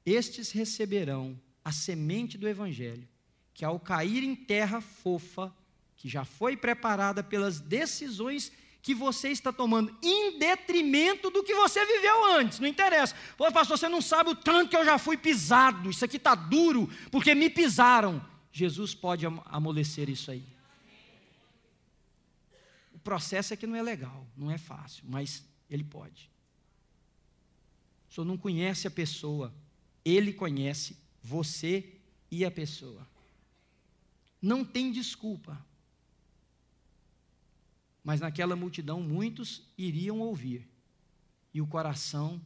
estes receberão a semente do Evangelho, que ao cair em terra fofa, que já foi preparada pelas decisões que você está tomando, em detrimento do que você viveu antes, não interessa. Pô, pastor, você não sabe o tanto que eu já fui pisado, isso aqui está duro, porque me pisaram. Jesus pode amolecer isso aí. O processo é que não é legal, não é fácil, mas Ele pode. O senhor não conhece a pessoa, Ele conhece você e a pessoa. Não tem desculpa. Mas naquela multidão muitos iriam ouvir, e o coração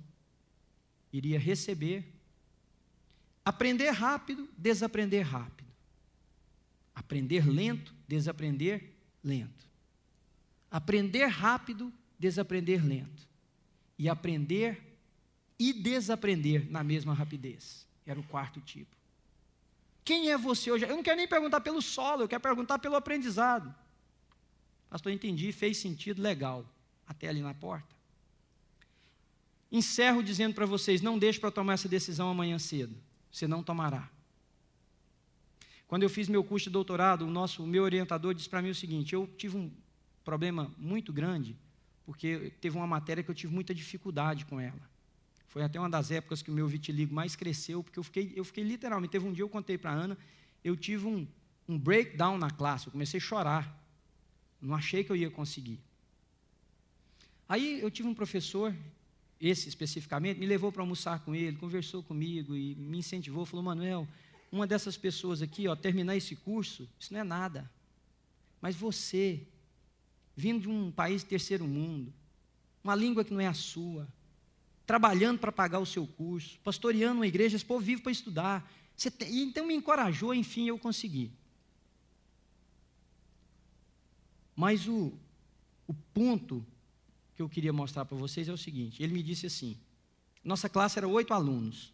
iria receber, aprender rápido, desaprender rápido, aprender lento, desaprender lento, aprender rápido, desaprender lento, e aprender e desaprender na mesma rapidez. Era o quarto tipo. Quem é você hoje? Eu não quero nem perguntar pelo solo, eu quero perguntar pelo aprendizado. Pastor, entendi, fez sentido, legal, até ali na porta. Encerro dizendo para vocês, não deixe para tomar essa decisão amanhã cedo, você não tomará. Quando eu fiz meu curso de doutorado, o meu orientador disse para mim o seguinte, eu tive um problema muito grande, porque teve uma matéria que eu tive muita dificuldade com ela. Foi até uma das épocas que o meu vitiligo mais cresceu, porque eu fiquei literalmente, teve um dia eu contei para a Ana, eu tive um breakdown na classe, eu comecei a chorar, não achei que eu ia conseguir. Aí eu tive um professor, esse especificamente, me levou para almoçar com ele, conversou comigo e me incentivou, falou, Manuel, uma dessas pessoas aqui, terminar esse curso, isso não é nada. Mas você, vindo de um país de terceiro mundo, uma língua que não é a sua, trabalhando para pagar o seu curso, pastoreando uma igreja, esse povo vive para estudar. Então me encorajou, enfim, eu consegui. Mas o ponto que eu queria mostrar para vocês é o seguinte, ele me disse assim, nossa classe era 8 alunos,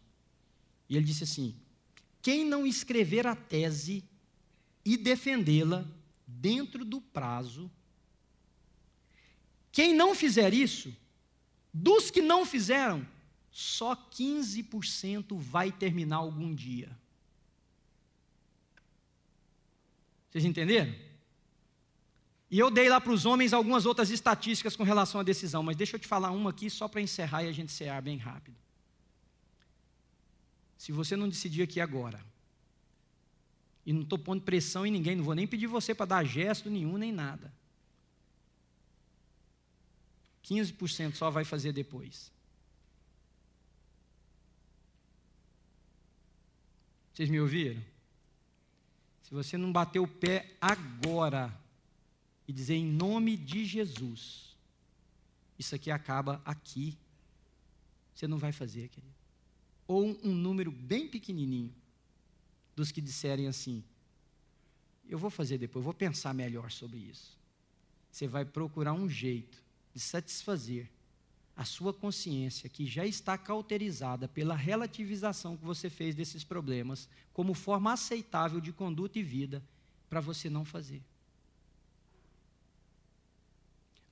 e ele disse assim, quem não escrever a tese e defendê-la dentro do prazo, quem não fizer isso, dos que não fizeram, só 15% vai terminar algum dia. Vocês entenderam? E eu dei lá para os homens algumas outras estatísticas com relação à decisão, mas deixa eu te falar uma aqui só para encerrar e a gente encerrar bem rápido. Se você não decidir aqui agora, e não estou pondo pressão em ninguém, não vou nem pedir você para dar gesto nenhum, nem nada. 15% só vai fazer depois. Vocês me ouviram? Se você não bater o pé agora e dizer em nome de Jesus, isso aqui acaba aqui, você não vai fazer, querido. Ou um número bem pequenininho dos que disserem assim, eu vou fazer depois, eu vou pensar melhor sobre isso. Você vai procurar um jeito de satisfazer a sua consciência, que já está cauterizada pela relativização que você fez desses problemas, como forma aceitável de conduta e vida, para você não fazer.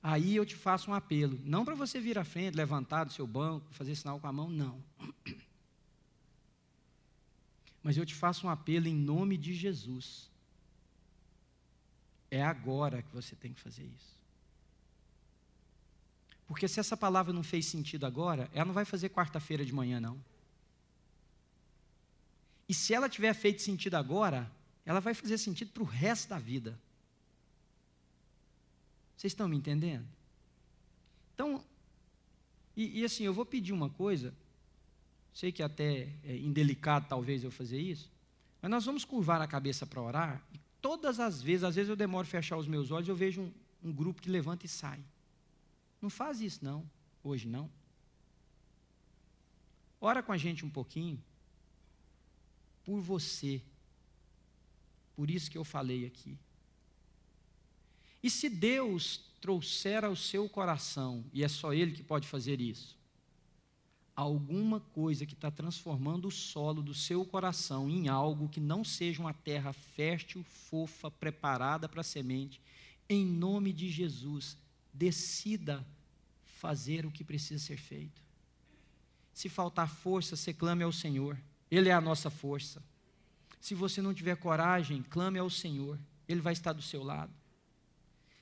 Aí eu te faço um apelo, não para você vir à frente, levantar do seu banco, fazer sinal com a mão, não. Mas eu te faço um apelo em nome de Jesus. É agora que você tem que fazer isso. Porque se essa palavra não fez sentido agora, ela não vai fazer quarta-feira de manhã, não. E se ela tiver feito sentido agora, ela vai fazer sentido para o resto da vida. Vocês estão me entendendo? Então, e assim, eu vou pedir uma coisa, sei que até é indelicado talvez eu fazer isso, mas nós vamos curvar a cabeça para orar, e todas as vezes eu demoro a fechar os meus olhos, eu vejo um grupo que levanta e sai. Não faz isso não, hoje não. Ora com a gente um pouquinho, por você, por isso que eu falei aqui. E se Deus trouxer ao seu coração, e é só Ele que pode fazer isso, alguma coisa que está transformando o solo do seu coração em algo que não seja uma terra fértil, fofa, preparada para a semente, em nome de Jesus, decida fazer o que precisa ser feito. Se faltar força, você clame ao Senhor, Ele é a nossa força. Se você não tiver coragem, clame ao Senhor, Ele vai estar do seu lado.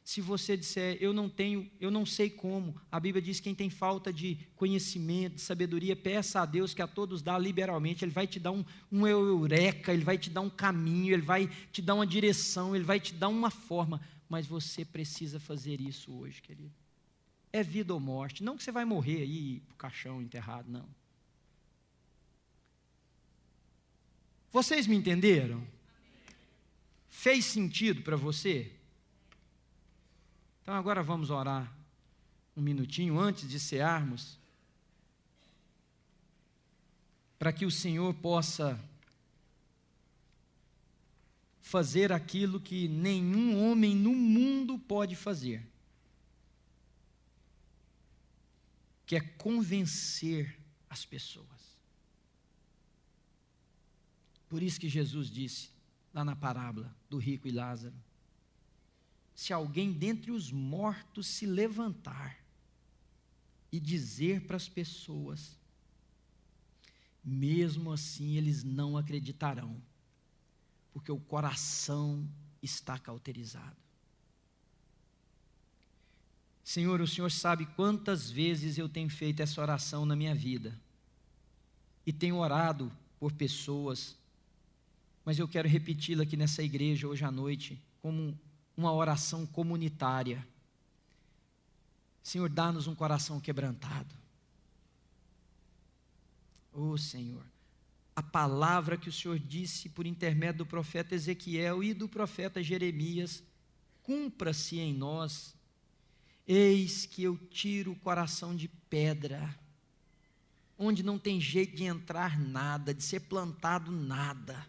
Se você disser, eu não sei como, a Bíblia diz que quem tem falta de conhecimento, de sabedoria, peça a Deus que a todos dá liberalmente, Ele vai te dar um eureka, Ele vai te dar um caminho, Ele vai te dar uma direção, Ele vai te dar uma forma, mas você precisa fazer isso hoje, querido. É vida ou morte, não que você vai morrer aí para o caixão enterrado, não. Vocês me entenderam? Fez sentido para você? Então agora vamos orar um minutinho antes de cearmos, para que o Senhor possa fazer aquilo que nenhum homem no mundo pode fazer, que é convencer as pessoas. Por isso que Jesus disse, lá na parábola do rico e Lázaro, se alguém dentre os mortos se levantar, e dizer para as pessoas, mesmo assim eles não acreditarão, porque o coração está cauterizado. Senhor, o Senhor sabe quantas vezes eu tenho feito essa oração na minha vida, e tenho orado por pessoas, mas eu quero repeti-la aqui nessa igreja hoje à noite, como uma oração comunitária. Senhor, dá-nos um coração quebrantado. Oh Senhor, a palavra que o Senhor disse por intermédio do profeta Ezequiel e do profeta Jeremias, cumpra-se em nós. Eis que eu tiro o coração de pedra, onde não tem jeito de entrar nada, de ser plantado nada,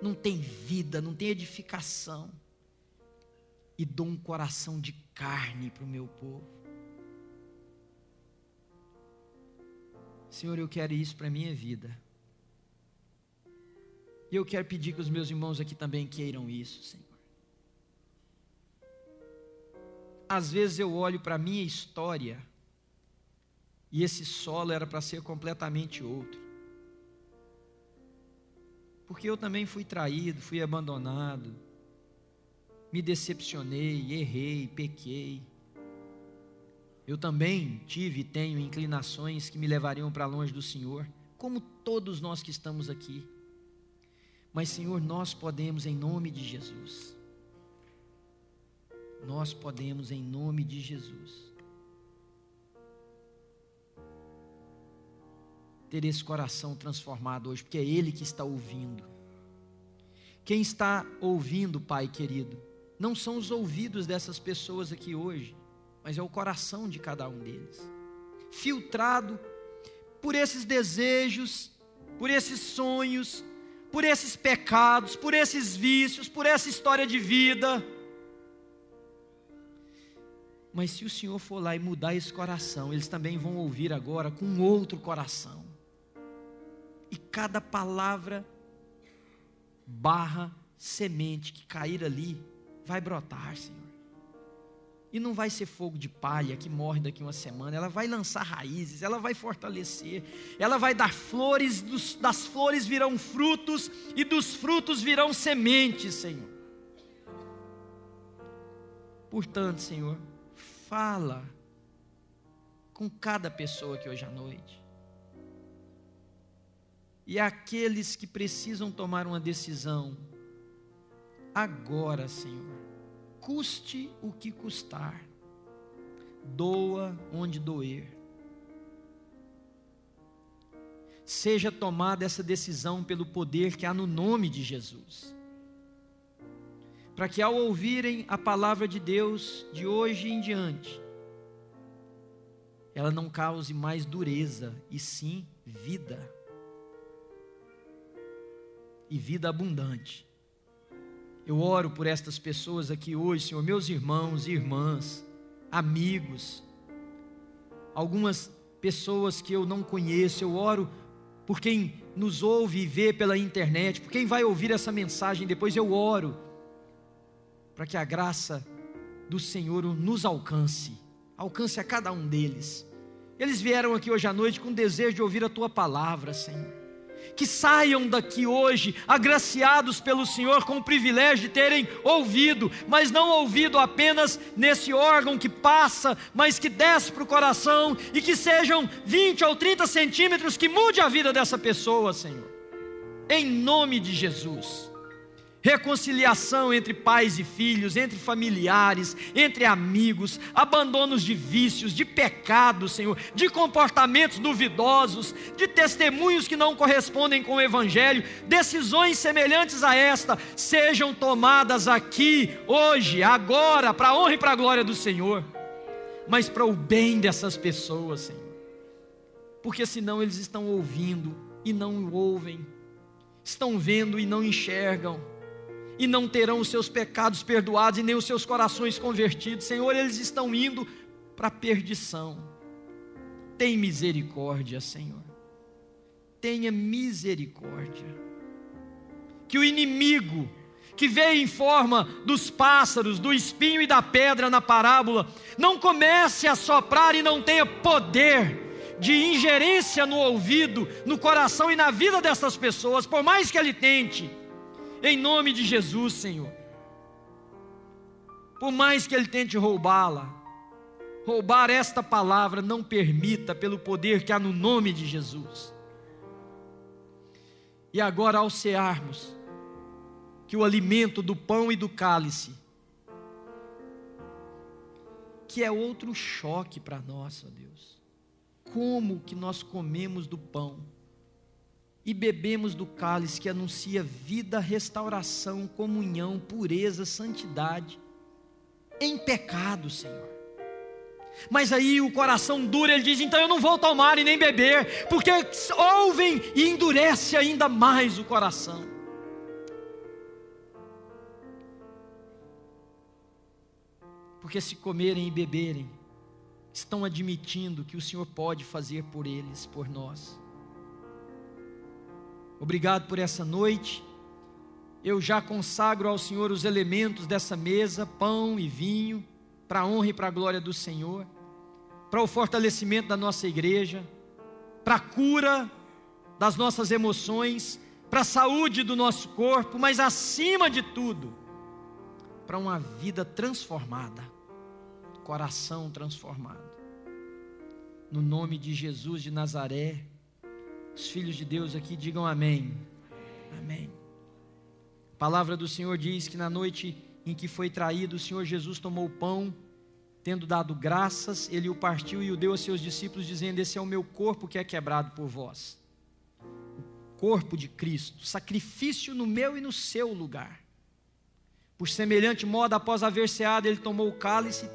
não tem vida, não tem edificação, e dou um coração de carne para o meu povo. Senhor, eu quero isso para a minha vida, e eu quero pedir que os meus irmãos aqui também queiram isso, Senhor. Às vezes eu olho para a minha história, e esse solo era para ser completamente outro, porque eu também fui traído, fui abandonado, me decepcionei, errei, pequei. Eu também tive e tenho inclinações que me levariam para longe do Senhor, como todos nós que estamos aqui. Mas Senhor, nós podemos em nome de Jesus, nós podemos em nome de Jesus ter esse coração transformado hoje, porque é Ele que está ouvindo. Quem está ouvindo, Pai querido, não são os ouvidos dessas pessoas aqui hoje, mas é o coração de cada um deles, filtrado por esses desejos, por esses sonhos, por esses pecados, por esses vícios, por essa história de vida. Mas se o Senhor for lá e mudar esse coração, eles também vão ouvir agora com outro coração, e cada palavra barra semente que cair ali vai brotar, Senhor. E não vai ser fogo de palha que morre daqui uma semana. Ela vai lançar raízes, ela vai fortalecer, ela vai dar flores, das flores virão frutos, e dos frutos virão sementes, Senhor. Portanto, Senhor, fala com cada pessoa aqui hoje à noite. E aqueles que precisam tomar uma decisão agora, Senhor, custe o que custar, doa onde doer, seja tomada essa decisão pelo poder que há no nome de Jesus, para que ao ouvirem a palavra de Deus de hoje em diante, ela não cause mais dureza, e sim vida, e vida abundante. Eu oro por estas pessoas aqui hoje, Senhor, meus irmãos e irmãs, amigos, algumas pessoas que eu não conheço. Eu oro por quem nos ouve e vê pela internet, por quem vai ouvir essa mensagem depois. Eu oro para que a graça do Senhor nos alcance a cada um deles. Eles vieram aqui hoje à noite com desejo de ouvir a Tua palavra, Senhor. Que saiam daqui hoje agraciados pelo Senhor com o privilégio de terem ouvido, mas não ouvido apenas nesse órgão que passa, mas que desce para o coração, e que sejam 20 ou 30 centímetros que mude a vida dessa pessoa, Senhor, em nome de Jesus. Reconciliação entre pais e filhos, entre familiares, entre amigos, abandonos de vícios, de pecados, Senhor, de comportamentos duvidosos, de testemunhos que não correspondem com o Evangelho. Decisões semelhantes a esta sejam tomadas aqui, hoje, agora, para a honra e para a glória do Senhor, mas para o bem dessas pessoas, Senhor, porque senão eles estão ouvindo e não ouvem, estão vendo e não enxergam, e não terão os seus pecados perdoados e nem os seus corações convertidos. Senhor, eles estão indo para a perdição. Tem misericórdia, Senhor, tenha misericórdia. Que o inimigo que veio em forma dos pássaros, do espinho e da pedra na parábola, não comece a soprar e não tenha poder de ingerência no ouvido, no coração e na vida dessas pessoas, por mais que ele tente, em nome de Jesus, Senhor. Por mais que ele tente roubá-la, roubar esta palavra, não permita, pelo poder que há no nome de Jesus. E agora, ao cearmos, que o alimento do pão e do cálice, que é outro choque para nós, ó Deus, como que nós comemos do pão e bebemos do cálice que anuncia vida, restauração, comunhão, pureza, santidade, em pecado, Senhor. Mas aí o coração duro, ele diz: então eu não vou tomar e nem beber, porque ouvem e endurece ainda mais o coração. Porque se comerem e beberem, estão admitindo que o Senhor pode fazer por eles, por nós. Obrigado por essa noite. Eu já consagro ao Senhor os elementos dessa mesa, pão e vinho, para a honra e para a glória do Senhor, para o fortalecimento da nossa igreja, para a cura das nossas emoções, para a saúde do nosso corpo, mas acima de tudo, para uma vida transformada, coração transformado. No nome de Jesus de Nazaré, os filhos de Deus aqui digam amém. Amém. A palavra do Senhor diz que na noite em que foi traído, o Senhor Jesus tomou o pão, tendo dado graças, ele o partiu e o deu a seus discípulos, dizendo: esse é o meu corpo que é quebrado por vós. O corpo de Cristo, sacrifício no meu e no seu lugar. Por semelhante modo, após haver ceado, ele tomou o cálice,